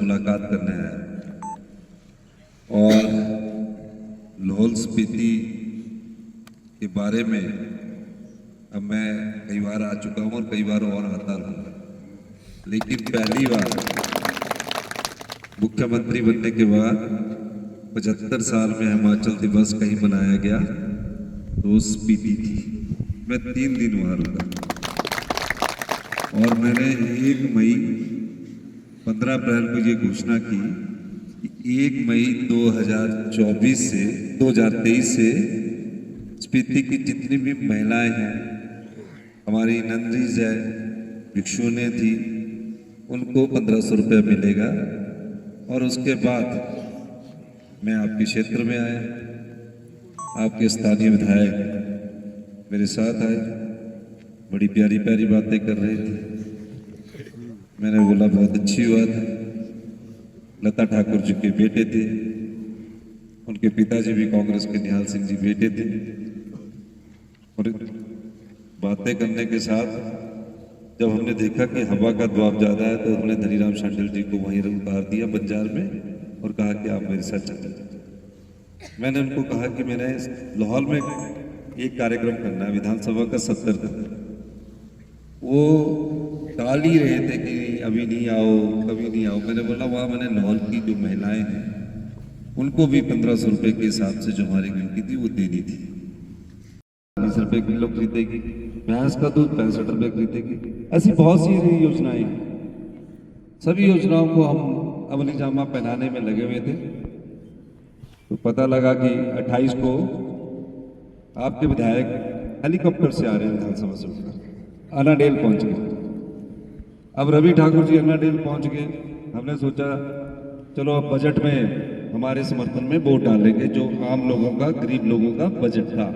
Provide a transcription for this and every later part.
मुलाकात करने आया और लाहौल स्पीति के बारे में अब मैं कई बार आ चुका हूँ और कई बार और आता रहूँगा, लेकिन पहली बार मुख्यमंत्री बनने के बाद 75 साल में हिमाचल दिवस कहीं मनाया गया तो स्पीति थी। मैं 3 दिन वहाँ रुका और मैंने 1 मई 15 अप्रैल को ये घोषणा की कि 1 मई 2023 से स्पीति की जितनी भी महिलाएं हैं, हमारी नंदीज है, भिक्षुएं थी, उनको 1500 रुपया मिलेगा। और उसके बाद मैं आपके क्षेत्र में आया, आपके स्थानीय विधायक मेरे साथ आए, बड़ी प्यारी प्यारी बातें कर रहे थे। मैंने बोला बहुत अच्छी बात है। लता ठाकुर जी के बेटे थे, उनके पिताजी भी कांग्रेस के निहाल सिंह जी बेटे थे। और बातें करने के साथ जब हमने देखा कि हवा का दबाव ज्यादा है तो हमने धनीराम शांडिल जी को वहीं उतार दिया बंजार में और कहा कि आप मेरे साथ चलिए। मैंने उनको कहा कि मैंने लाहौल में एक कार्यक्रम करना है, विधानसभा का 70 था। वो टाल ही रहे थे कि अभी नहीं आओ, कभी नहीं आओ। मैंने बोला वहाँ मैंने लाहौल की जो महिलाएं हैं उनको भी 1500 रुपये के हिसाब से जो हमारी गिनती थी वो देनी थी। 20 रुपये किलो खरीदेगी, भैंस का दूध 65 रुपये खरीदेगी। ऐसी बहुत सी योजनाएं हैं। सभी योजनाओं को हम अमली जामा पहनाने में लगे हुए थे। तो पता लगा कि 28 को आपके विधायक हेलीकॉप्टर से आ रहे हैं विधानसभा से उठकर, अनाडेल पहुंच गए। अब रवि ठाकुर जी अनाडेल पहुंच गए। हमने सोचा चलो अब बजट में हमारे समर्थन में वोट डालेंगे, जो आम लोगों का, गरीब लोगों का बजट था।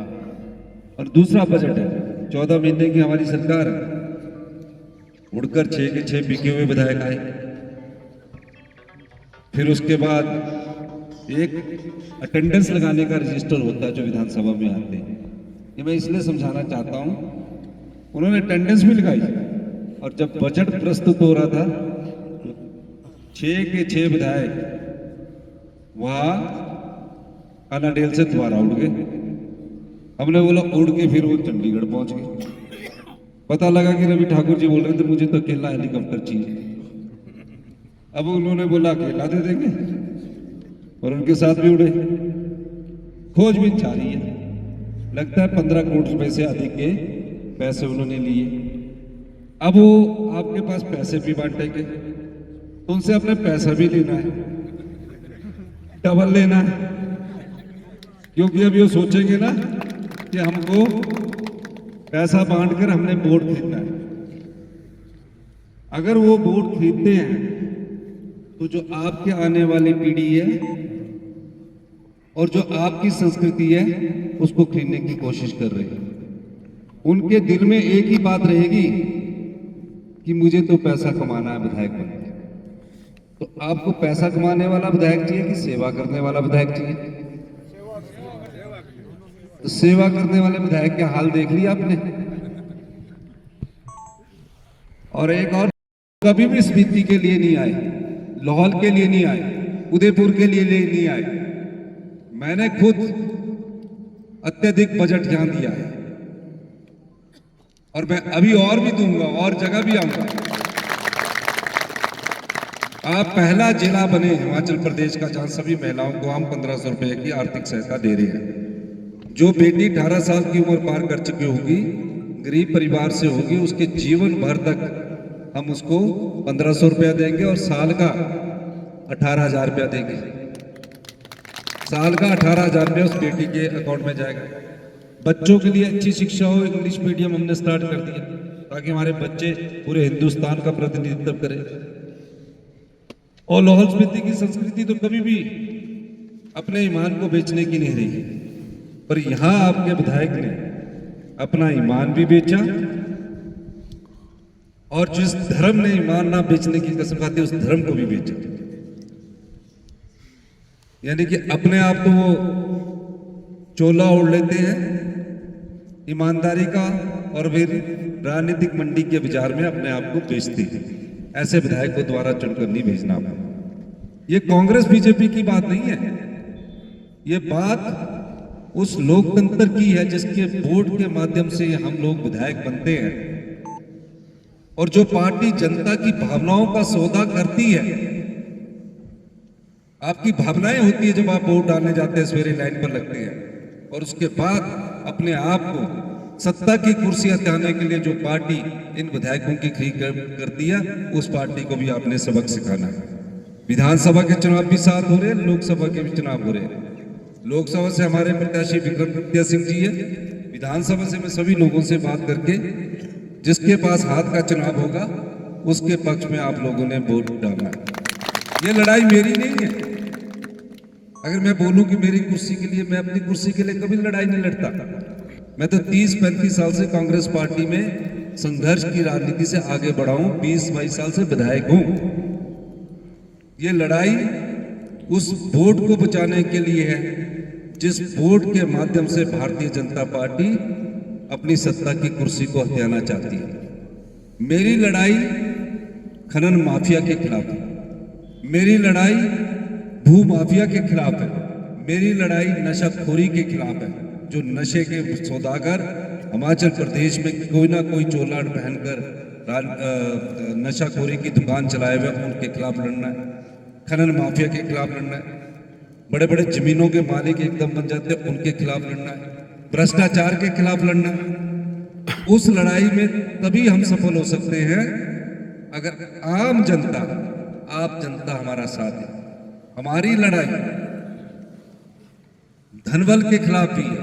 और दूसरा बजट है, 14 महीने की हमारी सरकार है। उड़कर 6 के 6 बिके हुए विधायक आए। फिर उसके बाद एक अटेंडेंस लगाने का रजिस्टर होता है जो विधानसभा में आते हैं। ये मैं इसलिए समझाना चाहता हूं, उन्होंने अटेंडेंस भी लगाई और जब बजट प्रस्तुत हो रहा था 6 के 6 विधायक वहां अनाडेल से दोबारा उड़ गए। हमने बोला उड़ के फिर वो चंडीगढ़ पहुंच गए। पता लगा कि रवि ठाकुर जी बोल रहे थे मुझे तो अकेला हेलीकॉप्टर चाहिए। अब उन्होंने बोला अकेला दे देंगे और उनके साथ भी उड़े। खोजबीन जारी है। लगता है 15 करोड़ रुपए से अधिक के पैसे उन्होंने लिए। अब वो आपके पास पैसे भी बांटेंगे तो उनसे अपने पैसा भी लेना है, डबल लेना है, क्योंकि अब ये सोचेंगे ना कि हमको पैसा बांटकर हमने वोट खरीदना है। अगर वो वोट खरीदते हैं तो जो आपके आने वाली पीढ़ी है और जो आपकी संस्कृति है उसको खरीदने की कोशिश कर रहे हैं। उनके दिल में एक ही बात रहेगी कि मुझे तो पैसा कमाना है विधायक बनकर। तो आपको पैसा कमाने वाला विधायक चाहिए कि सेवा करने वाला विधायक चाहिए? तो सेवा करने वाले विधायक का हाल देख लिया आपने। और एक और, कभी भी स्पीति के लिए नहीं आए, लाहौल के लिए नहीं आए, उदयपुर के लिए नहीं आए। मैंने खुद अत्यधिक बजट यहां दिया है और मैं अभी और भी दूंगा और जगह भी आऊंगा। आप पहला जिला बने हिमाचल प्रदेश का जहां सभी महिलाओं को हम 1500 रुपए की आर्थिक सहायता दे रहे हैं। जो बेटी 18 साल की उम्र पार कर चुकी होगी, गरीब परिवार से होगी, उसके जीवन भर तक हम उसको 1500 रुपया देंगे और साल का 18,000 रुपया देंगे। साल का 18,000 रुपया उस बेटी के अकाउंट में जाएगा। बच्चों के लिए अच्छी शिक्षा हो, इंग्लिश मीडियम हमने स्टार्ट कर दिया ताकि हमारे बच्चे पूरे हिंदुस्तान का प्रतिनिधित्व करें। और लाहौल स्पीति की संस्कृति तो कभी भी अपने ईमान को बेचने की नहीं रही, पर यहां आपके विधायक ने अपना ईमान भी बेचा और जिस धर्म ने ईमान ना बेचने की कसम खाती उस धर्म को भी बेचा। यानी कि अपने आप तो वो चोला ओढ़ लेते हैं ईमानदारी का और फिर राजनीतिक मंडी के बाजार में अपने आप को बेचते हैं। ऐसे विधायक को दोबारा चुनकर नहीं भेजना। ये कांग्रेस बीजेपी की बात नहीं है, ये बात उस लोकतंत्र की है जिसके वोट के माध्यम से हम लोग विधायक बनते हैं। और जो पार्टी जनता की भावनाओं का सौदा करती है, आपकी भावनाएं होती है जब आप वोट डालने जाते हैं, सवेरे लाइन पर लगते हैं, और उसके बाद अपने आप को सत्ता की कुर्सी हटाने के लिए जो पार्टी इन विधायकों की खरीद करती है, उस पार्टी को भी आपने सबक सिखाना है। विधानसभा के चुनाव भी साथ हो रहे हैं, लोकसभा के भी चुनाव हो रहे हैं। लोकसभा से हमारे प्रत्याशी विक्रमादित्य सिंह जी है, विधानसभा से मैं सभी लोगों से बात करके जिसके पास हाथ का चुनाव होगा उसके पक्ष में आप लोगों ने वोट डालना है। ये लड़ाई मेरी नहीं है। अगर मैं बोलूं कि मेरी कुर्सी के लिए, मैं अपनी कुर्सी के लिए कभी लड़ाई नहीं लड़ता। मैं तो 30-35 साल से कांग्रेस पार्टी में संघर्ष की राजनीति से आगे बढ़ा हूं, 20-22 साल से विधायक हूं। ये लड़ाई उस वोट को बचाने के लिए है जिस वोट के माध्यम से भारतीय जनता पार्टी अपनी सत्ता की कुर्सी को हथियाना चाहती है। मेरी लड़ाई खनन माफिया के खिलाफ है, मेरी लड़ाई भू माफिया के खिलाफ है, मेरी लड़ाई नशाखोरी के खिलाफ है। जो नशे के सौदागर हिमाचल प्रदेश में कोई ना कोई चोला पहनकर नशाखोरी की दुकान चलाए हुए, उनके खिलाफ लड़ना है। खनन माफिया के खिलाफ लड़ना है। बड़े बड़े जमीनों के मालिक एकदम बन जाते हैं, उनके खिलाफ लड़ना है। भ्रष्टाचार के खिलाफ लड़ना है। उस लड़ाई में तभी हम सफल हो सकते हैं अगर आम जनता, आप जनता हमारा साथ है। हमारी लड़ाई धनबल के खिलाफ भी है।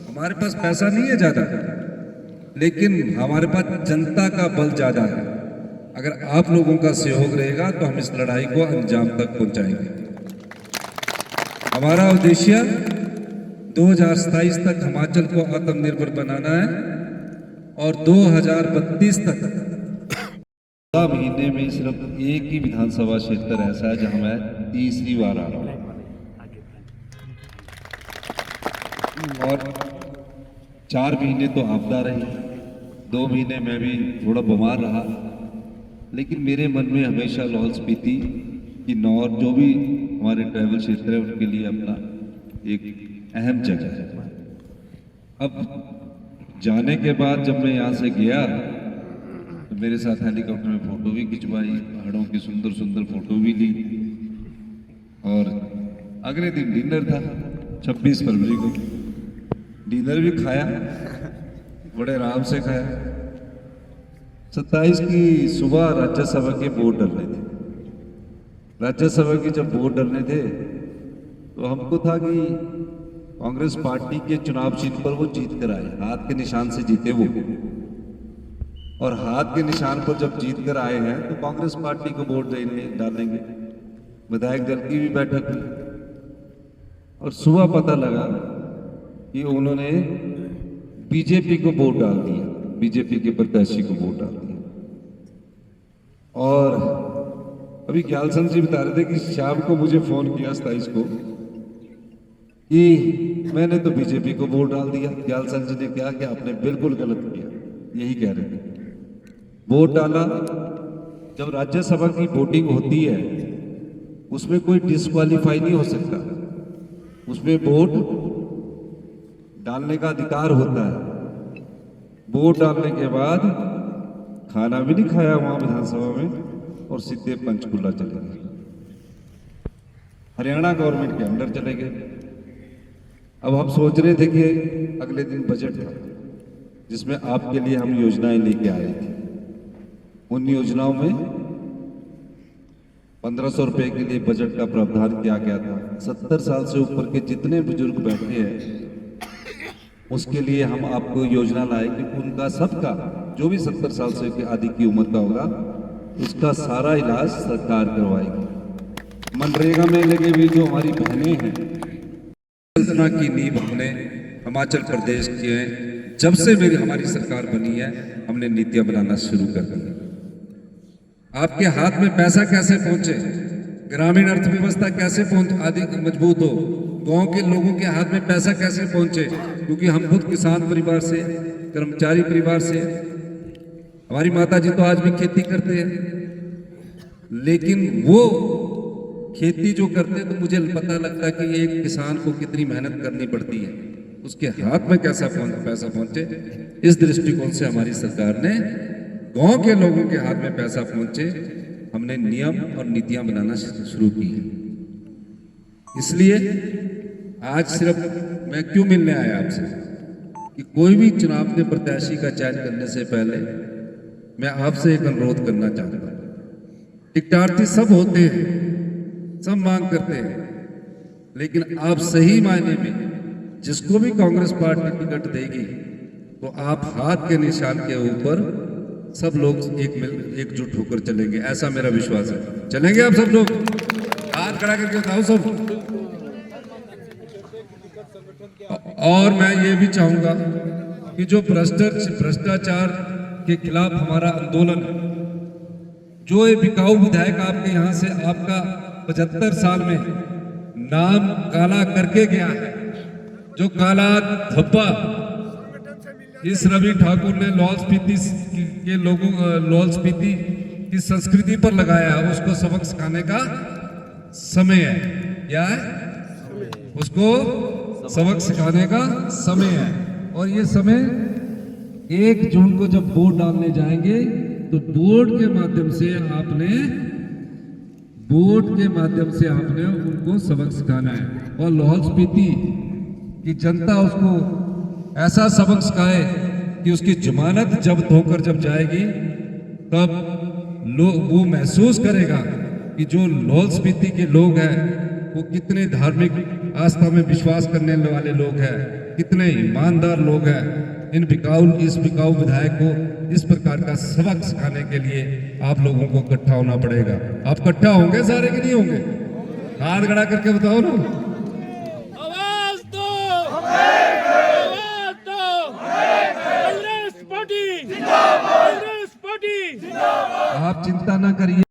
हमारे पास पैसा नहीं है ज्यादा, लेकिन हमारे पास जनता का बल ज्यादा है। अगर आप लोगों का सहयोग रहेगा तो हम इस लड़ाई को अंजाम तक पहुंचाएंगे। हमारा उद्देश्य 2027 तक हिमाचल को आत्मनिर्भर बनाना है और 2032 तक 16 महीने में सिर्फ एक ही विधानसभा क्षेत्र ऐसा है जहां मैं तीसरी बार आ रहा हूं। और 4 महीने तो आपदा रही, 2 महीने में भी थोड़ा बीमार रहा, लेकिन मेरे मन में हमेशा लाहौल स्पीति की नौर जो भी हमारे ट्रैवल क्षेत्र है उनके लिए अपना एक अहम जगह है। अब जाने के बाद जब मैं यहाँ से गया तो मेरे साथ हेलीकॉप्टर में फोटो भी खिंचवाई, पहाड़ों की सुंदर सुंदर फोटो भी ली, और अगले दिन डिनर था 26 फरवरी को। डिनर भी खाया, बड़े आराम से खाया। 27 की सुबह राज्यसभा के वोट डलने थे। राज्यसभा की जब वोट डलने थे तो हमको था कि कांग्रेस पार्टी के चुनाव चिन्ह पर वो जीत कर आए, हाथ के निशान से जीते वो। और हाथ के निशान पर जब जीत कर आए हैं तो कांग्रेस पार्टी को वोट डालेंगे। विधायक दल की भी बैठक हुई और सुबह पता लगा कि उन्होंने बीजेपी को वोट डाल दिया, बीजेपी के प्रत्याशी को वोट डाल दिया। और अभी ग्यालसन जी बता रहे थे कि शाम को मुझे फोन किया 27 को कि मैंने तो बीजेपी को वोट डाल दिया। ग्यालसन जी ने क्या कि आपने बिल्कुल गलत किया, यही कह रहे थे। वोट डाला। जब राज्यसभा की वोटिंग होती है उसमें कोई डिस्क्वालीफाई नहीं हो सकता, उसमें वोट डालने का अधिकार होता है। वोट डालने के बाद खाना भी नहीं खाया वहां विधानसभा में और सीधे पंचकुला चले गए, हरियाणा गवर्नमेंट के अंडर चले गए। अब हम सोच रहे थे कि अगले दिन बजट था जिसमें आपके लिए हम योजनाएं लेके आए थे। उन योजनाओं में 1500 रुपए के लिए बजट का प्रावधान किया गया था। 70 साल से ऊपर के जितने बुजुर्ग बैठे हैं उसके लिए हम आपको योजना लाए कि उनका सबका जो भी 70 साल से आदि की उम्र का होगा उसका सारा इलाज सरकार करवाएगी। मनरेगा में लगे हुए जो हमारी बहनें हैं, कल्पना की नींव हमने हिमाचल प्रदेश के जब से हमारी सरकार बनी है हमने नीतियां बनाना शुरू कर दी। आपके हाथ में पैसा कैसे पहुंचे, ग्रामीण अर्थव्यवस्था कैसे आदि मजबूत हो, गांव के लोगों के हाथ में पैसा कैसे पहुंचे, क्योंकि हम खुद किसान परिवार से, कर्मचारी परिवार से, हमारी माता जी तो आज भी खेती करते हैं, लेकिन वो खेती जो करते हैं तो मुझे पता लगता है कि एक किसान को कितनी मेहनत करनी पड़ती है, उसके हाथ में कैसा पैसा पहुंचे। इस दृष्टिकोण से हमारी सरकार ने गांव के लोगों के हाथ में पैसा पहुंचे, हमने नियम और नीतियां बनाना शुरू की है। इसलिए आज सिर्फ मैं क्यों मिलने आया आपसे कि कोई भी चुनाव के प्रत्याशी का चयन करने से पहले मैं आपसे एक अनुरोध करना चाहता हूं। टिकटार्थी सब होते हैं, सब मांग करते हैं, लेकिन आप सही मायने में जिसको भी कांग्रेस पार्टी टिकट देगी तो आप हाथ के निशान के ऊपर सब लोग एकजुट होकर चलेंगे, ऐसा मेरा विश्वास है। चलेंगे आप सब लोग? हाथ खड़ा करके बताओ सब। और मैं ये भी चाहूंगा कि जो भ्रष्टाचार के खिलाफ हमारा आंदोलन है, जो ये बिकाऊ विधायक आपके यहाँ से आपका 75 साल में नाम काला करके गया है, जो काला धब्बा इस रवि ठाकुर ने लाहौल स्पीति के लोगों, लाहौल स्पीति की संस्कृति पर लगाया है, उसको सबक सिखाने का समय है। क्या है? उसको सबक सिखाने का समय है। और ये समय 1 जून को जब वोट डालने जाएंगे तो वोट के माध्यम से आपने उनको सबक सिखाना है। और लाहौल स्पीति की जनता उसको ऐसा सबक सिखाए कि उसकी जमानत जब्त होकर जब जाएगी तब वो महसूस करेगा कि जो लाहौल स्पीति के लोग हैं वो कितने धार्मिक आस्था में विश्वास करने वाले लोग हैं, कितने ईमानदार लोग हैं। इस बिकाऊ विधायक को इस प्रकार का सबक सिखाने के लिए आप लोगों को इकट्ठा होना पड़ेगा। आप इकट्ठा होंगे सारे कि नहीं होंगे? हाथ खड़ा करके बताओ ना। आवाज दो, आवाज दो। कांग्रेस पार्टी जिंदाबाद, कांग्रेस पार्टी जिंदाबाद। आप चिंता ना करिए।